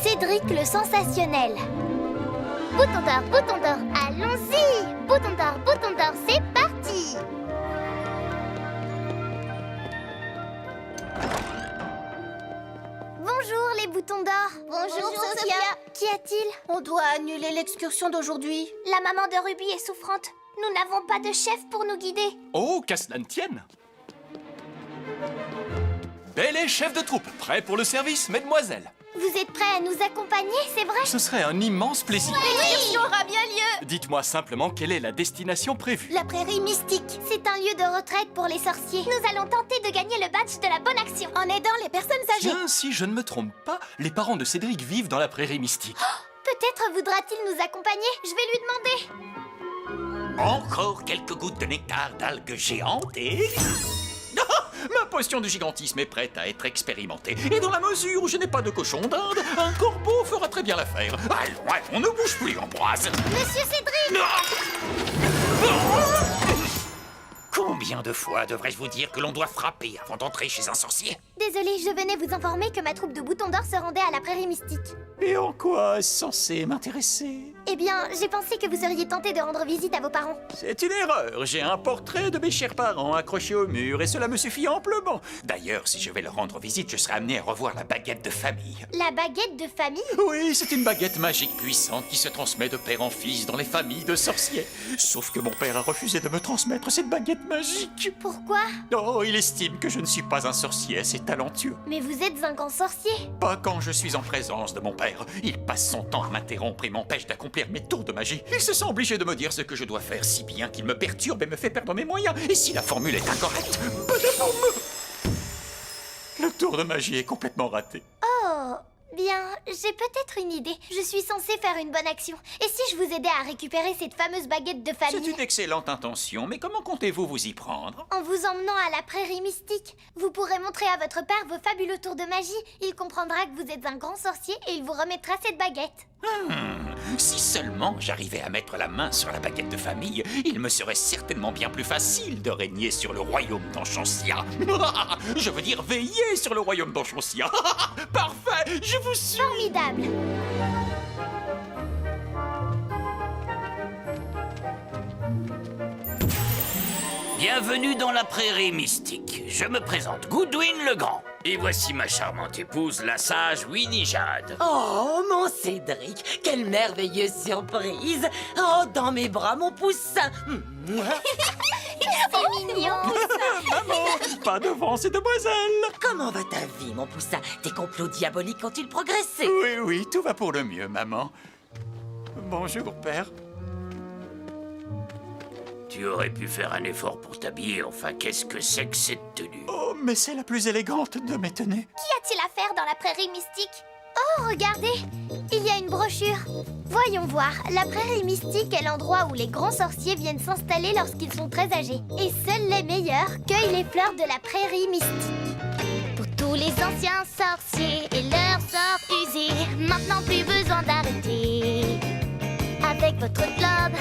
Cédric le sensationnel. Bouton d'or, allons-y! Bouton d'or, c'est parti! Bonjour les boutons d'or. Bonjour, Sophia. Qu'y a-t-il? On doit annuler l'excursion d'aujourd'hui. La maman de Ruby est souffrante. Nous n'avons pas de chef pour nous guider. Oh, qu'à cela ne tienne! Belle chef de troupe, prêt pour le service, mesdemoiselles. Vous êtes prêts à nous accompagner, c'est vrai? Ce serait un immense plaisir. L'excursion aura bien lieu. Dites-moi simplement quelle est la destination prévue. La prairie mystique, C'est un lieu de retraite pour les sorciers. Nous allons tenter de gagner le badge de la bonne action. en aidant les personnes âgées. Tiens, si je ne me trompe pas, les parents de Cédric vivent dans la prairie mystique. Peut-être voudra-t-il nous accompagner. Je vais lui demander. Encore quelques gouttes de nectar d'algues géantes et... Ma potion du gigantisme est prête à être expérimentée. Et dans la mesure où je n'ai pas de cochon d'Inde, un corbeau fera très bien l'affaire. Allons, ne bouge plus, Ambroise. Monsieur Cédric! Combien de fois devrais-je vous dire que l'on doit frapper avant d'entrer chez un sorcier? Désolée, je venais vous informer que ma troupe de boutons d'or se rendait à la prairie mystique. Et en quoi est-ce censé m'intéresser? Eh bien, j'ai pensé que vous seriez tenté de rendre visite à vos parents. C'est une erreur. J'ai un portrait de mes chers parents accroché au mur et cela me suffit amplement. D'ailleurs, si je vais leur rendre visite, je serai amené à revoir la baguette de famille. La baguette de famille? Oui, c'est une baguette magique puissante qui se transmet de père en fils dans les familles de sorciers. Sauf que mon père a refusé de me transmettre cette baguette magique. Pourquoi? Oh, il estime que je ne suis pas un sorcier assez talentueux. Mais vous êtes un grand sorcier. Pas quand je suis en présence de mon père. Il passe son temps à m'interrompre et m'empêche d'accomplir mes tours de magie. Il se sent obligé de me dire ce que je dois faire, si bien qu'il me perturbe et me fait perdre mes moyens. Et si la formule est incorrecte, badaboum! Le tour de magie est complètement raté. Oh, bien, j'ai peut-être une idée. Je suis censée faire une bonne action. Et si je vous aidais à récupérer cette fameuse baguette de C'est famille? une excellente intention, mais comment comptez-vous vous y prendre? En vous emmenant à la prairie mystique, vous pourrez montrer à votre père vos fabuleux tours de magie. Il comprendra que vous êtes un grand sorcier et il vous remettra cette baguette. Si seulement j'arrivais à mettre la main sur la baguette de famille, il me serait certainement bien plus facile de régner sur le royaume d'Enchantia. Je veux dire veiller sur le royaume d'Enchantia. Parfait, je vous suis. Formidable! Bienvenue dans la prairie mystique. Je me présente Goodwin le Grand. Et voici ma charmante épouse, la sage Winnie Jade. Oh, mon Cédric, quelle merveilleuse surprise! Oh, dans mes bras, mon poussin! C'est mignon! Maman, pas devant ces demoiselles. Comment va ta vie, mon poussin? Tes complots diaboliques ont-ils progressé? Oui, oui, tout va pour le mieux, maman. Bonjour, père. Tu aurais pu faire un effort pour t'habiller, enfin, qu'est-ce que c'est que cette tenue? Oh, mais c'est la plus élégante de mes tenues. Qu'y a-t-il à faire dans la prairie mystique? Oh, regardez! Il y a une brochure. Voyons voir. La prairie mystique est l'endroit où les grands sorciers viennent s'installer lorsqu'ils sont très âgés. Et seuls les meilleurs cueillent les fleurs de la prairie mystique. Pour tous les anciens sorciers et leurs sorts usés, maintenant plus besoin d'arrêter. Avec votre globe